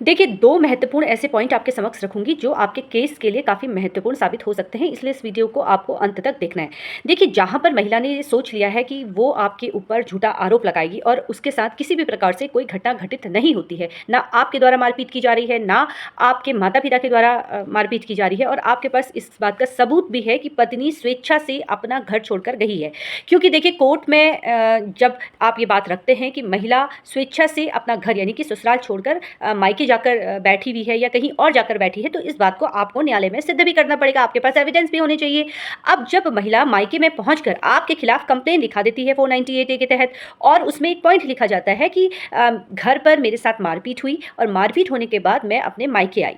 देखिए, 2 महत्वपूर्ण ऐसे पॉइंट आपके समक्ष रखूँगी जो आपके केस के लिए काफ़ी महत्वपूर्ण साबित हो सकते हैं, इसलिए इस वीडियो को आपको अंत तक देखना है। देखिए, जहाँ पर महिला ने ये सोच लिया है कि वो आपके ऊपर झूठा आरोप लगाएगी और उसके साथ किसी भी प्रकार से कोई घटना घटित नहीं होती है, ना आपके द्वारा मारपीट की जा रही है, ना आपके माता-पिता के द्वारा मारपीट की जा रही है और आपके पास इस बात का सबूत भी है कि पत्नी स्वेच्छा से अपना घर छोड़कर गई है। क्योंकि देखिए, कोर्ट में जब आप ये बात रखते हैं कि महिला स्वेच्छा से अपना घर यानी कि ससुराल छोड़कर मायके जाकर बैठी हुई है या कहीं और जाकर बैठी है, तो इस बात को आपको न्यायालय में सिद्ध भी करना पड़ेगा, आपके पास एविडेंस भी होने चाहिए। अब जब महिला मायके में पहुंचकर आपके खिलाफ कंप्लेन लिखा देती है 498 ए के तहत और उसमें एक पॉइंट लिखा जाता है कि घर पर मेरे साथ मारपीट हुई और मारपीट होने के बाद मैं अपने मायके आई।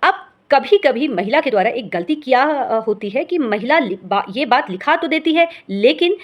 अब कभी-कभी महिला के द्वारा एक गलती क्या होती है कि महिला ये बात लिखा तो देती है, लेकिन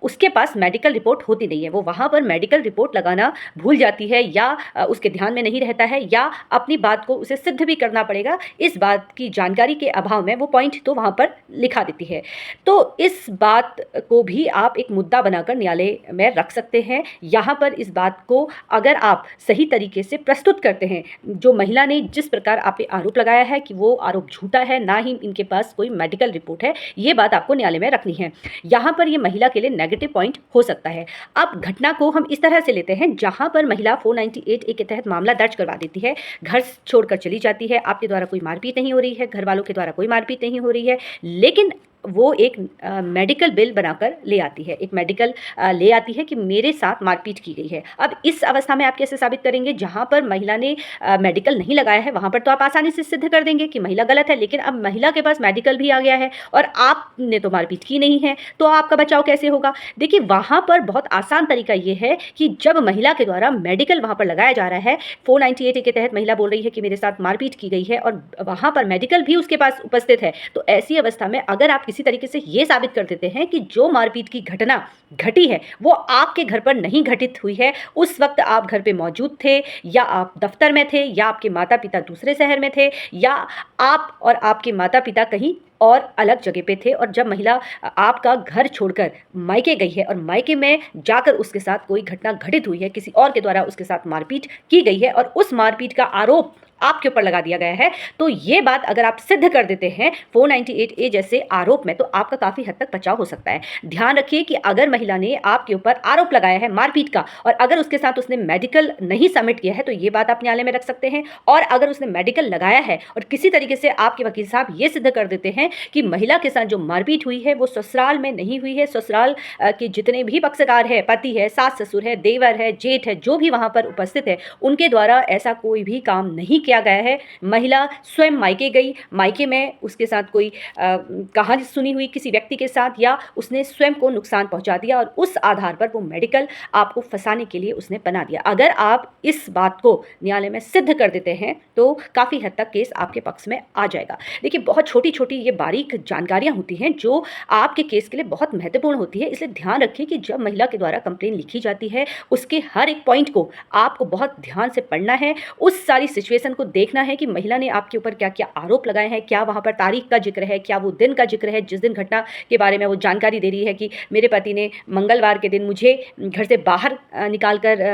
उसके पास मेडिकल रिपोर्ट होती नहीं है। वो वहाँ पर मेडिकल रिपोर्ट लगाना भूल जाती है या उसके ध्यान में नहीं रहता है या अपनी बात को उसे सिद्ध भी करना पड़ेगा। इस बात की जानकारी के अभाव में वो पॉइंट तो वहाँ पर लिखा देती है। तो इस बात को भी आप एक मुद्दा बनाकर न्यायालय में रख सकते हैं। यहाँ पर इस बात को अगर आप सही तरीके से प्रस्तुत करते हैं, जो महिला ने जिस प्रकार आप पे आरोप लगाया है कि वो आरोप झूठा है, ना ही इनके पास कोई मेडिकल रिपोर्ट है, ये बात आपको न्यायालय में रखनी है। यहाँ पर ये महिला के लिए नेगेटिव पॉइंट हो सकता है। अब घटना को हम इस तरह से लेते हैं जहाँ पर महिला 498 ए के तहत मामला दर्ज करवा देती है, घर छोड़कर चली जाती है, आपके द्वारा कोई मारपीट नहीं हो रही है, घर वालों के द्वारा कोई मारपीट नहीं हो रही है, लेकिन वो एक मेडिकल बिल बनाकर ले आती है, एक मेडिकल ले आती है कि मेरे साथ मारपीट की गई है। अब इस अवस्था में आप कैसे साबित करेंगे? जहाँ पर महिला ने मेडिकल नहीं लगाया है, वहाँ पर तो आप आसानी से सिद्ध कर देंगे कि महिला गलत है, लेकिन अब महिला के पास मेडिकल भी आ गया है और आपने तो मारपीट की नहीं है, तो आपका बचाव कैसे होगा? देखिए, वहाँ पर बहुत आसान तरीका ये है कि जब महिला के द्वारा मेडिकल वहाँ पर लगाया जा रहा है, 498 ए के तहत महिला बोल रही है कि मेरे साथ मारपीट की गई है और वहाँ पर मेडिकल भी उसके पास उपस्थित है, तो ऐसी अवस्था में अगर आप किसी तरीके से ये साबित कर देते हैं कि जो मारपीट की घटना घटी है वो आपके घर पर नहीं घटित हुई है, उस वक्त आप घर पे मौजूद थे या आप दफ्तर में थे या आपके माता पिता दूसरे शहर में थे या आप और आपके माता पिता कहीं और अलग जगह पे थे और जब महिला आपका घर छोड़कर मायके गई है और मायके में जाकर उसके साथ कोई घटना घटित हुई है, किसी और के द्वारा उसके साथ मारपीट की गई है और उस मारपीट का आरोप आपके ऊपर लगा दिया गया है, तो ये बात अगर आप सिद्ध कर देते हैं 498 ए जैसे आरोप में, तो आपका काफ़ी हद तक बचाव हो सकता है। ध्यान रखिए कि अगर महिला ने आपके ऊपर आरोप लगाया है मारपीट का और अगर उसके साथ उसने मेडिकल नहीं सबमिट किया है, तो ये बात आप न्यायालय में रख सकते हैं और अगर उसने मेडिकल लगाया है और किसी तरीके से आपके वकील साहब ये सिद्ध कर देते हैं कि महिला के साथ जो मारपीट हुई है वो ससुराल में नहीं हुई है, ससुराल के जितने भी पक्षकार है, पति है, सास ससुर है, देवर है, जेठ है, जो भी वहाँ पर उपस्थित है, उनके द्वारा ऐसा कोई भी काम नहीं किया गया है। महिला स्वयं मायके गई, मायके में उसके साथ कोई कहानी सुनी हुई किसी व्यक्ति के साथ या उसने स्वयं को नुकसान पहुंचा दिया और उस आधार पर वो मेडिकल आपको फंसाने के लिए उसने बना दिया। अगर आप इस बात को न्यायालय में सिद्ध कर देते हैं तो काफ़ी हद तक केस आपके पक्ष में आ जाएगा। देखिए, बहुत छोटी छोटी ये बारीक जानकारियाँ होती हैं जो आपके केस के लिए बहुत महत्वपूर्ण होती है, इसलिए ध्यान रखिए कि जब महिला के द्वारा कंप्लेन लिखी जाती है उसके हर एक पॉइंट को आपको बहुत ध्यान से पढ़ना है, उस सारी सिचुएशन को देखना है कि महिला ने आपके ऊपर क्या क्या आरोप लगाए हैं, क्या वहाँ पर तारीख का जिक्र है, क्या वो दिन का जिक्र है जिस दिन घटना के बारे में वो जानकारी दे रही है कि मेरे पति ने मंगलवार के दिन मुझे घर से बाहर निकाल कर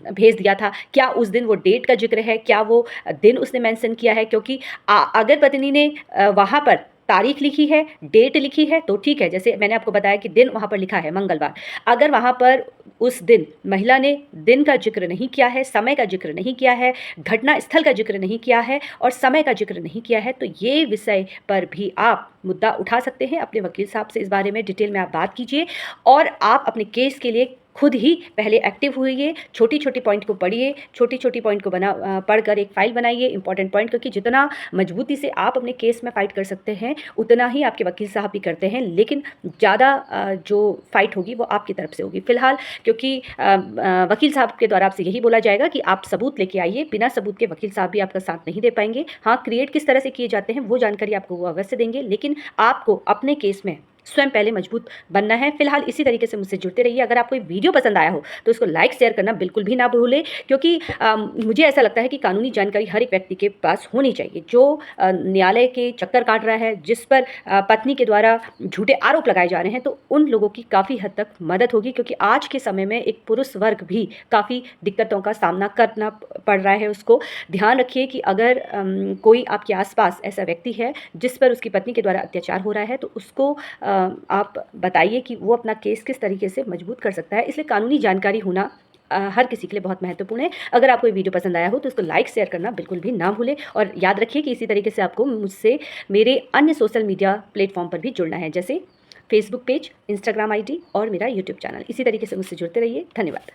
भेज दिया था, क्या उस दिन वो डेट का जिक्र है, क्या वो दिन उसने मेंशन किया है? क्योंकि अगर पत्नी ने वहाँ पर तारीख लिखी है, डेट लिखी है तो ठीक है, जैसे मैंने आपको बताया कि दिन वहाँ पर लिखा है मंगलवार, अगर वहाँ पर उस दिन महिला ने दिन का जिक्र नहीं किया है, समय का जिक्र नहीं किया है, घटना स्थल का जिक्र नहीं किया है और समय का जिक्र नहीं किया है, तो ये विषय पर भी आप मुद्दा उठा सकते हैं। अपने वकील साहब से इस बारे में डिटेल में आप बात कीजिए और आप अपने केस के लिए खुद ही पहले एक्टिव हुइए, छोटी छोटी पॉइंट को पढ़िए, छोटी छोटी पॉइंट को पढ़कर एक फाइल बनाइए इंपॉर्टेंट पॉइंट, क्योंकि जितना मजबूती से आप अपने केस में फ़ाइट कर सकते हैं उतना ही आपके वकील साहब भी करते हैं, लेकिन ज़्यादा जो फ़ाइट होगी वो आपकी तरफ से होगी फिलहाल, क्योंकि वकील साहब के द्वारा आपसे यही बोला जाएगा कि आप सबूत लेके आइए, बिना सबूत के वकील साहब भी आपका साथ नहीं दे पाएंगे। हाँ, क्रिएट किस तरह से किए जाते हैं वो जानकारी आपको वो अवश्य देंगे, लेकिन आपको अपने केस में स्वयं पहले मजबूत बनना है। फिलहाल इसी तरीके से मुझसे जुड़ते रहिए। अगर आपको ये वीडियो पसंद आया हो तो उसको लाइक शेयर करना बिल्कुल भी ना भूलें, क्योंकि मुझे ऐसा लगता है कि कानूनी जानकारी हर एक व्यक्ति के पास होनी चाहिए। जो न्यायालय के चक्कर काट रहा है, जिस पर पत्नी के द्वारा झूठे आरोप लगाए जा रहे हैं, तो उन लोगों की काफ़ी हद तक मदद होगी, क्योंकि आज के समय में एक पुरुष वर्ग भी काफ़ी दिक्कतों का सामना करना पड़ रहा है उसको। ध्यान रखिए कि अगर कोई आपके आस-पास ऐसा व्यक्ति है जिस पर उसकी पत्नी के द्वारा अत्याचार हो रहा है, तो उसको आप बताइए कि वो अपना केस किस तरीके से मजबूत कर सकता है। इसलिए कानूनी जानकारी होना हर किसी के लिए बहुत महत्वपूर्ण है। अगर आपको ये वीडियो पसंद आया हो तो उसको लाइक शेयर करना बिल्कुल भी ना भूलें, और याद रखिए कि इसी तरीके से आपको मुझसे मेरे अन्य सोशल मीडिया प्लेटफॉर्म पर भी जुड़ना है, जैसे फेसबुक पेज, इंस्टाग्राम आईडी और मेरा यूट्यूब चैनल। इसी तरीके से मुझसे जुड़ते रहिए। धन्यवाद।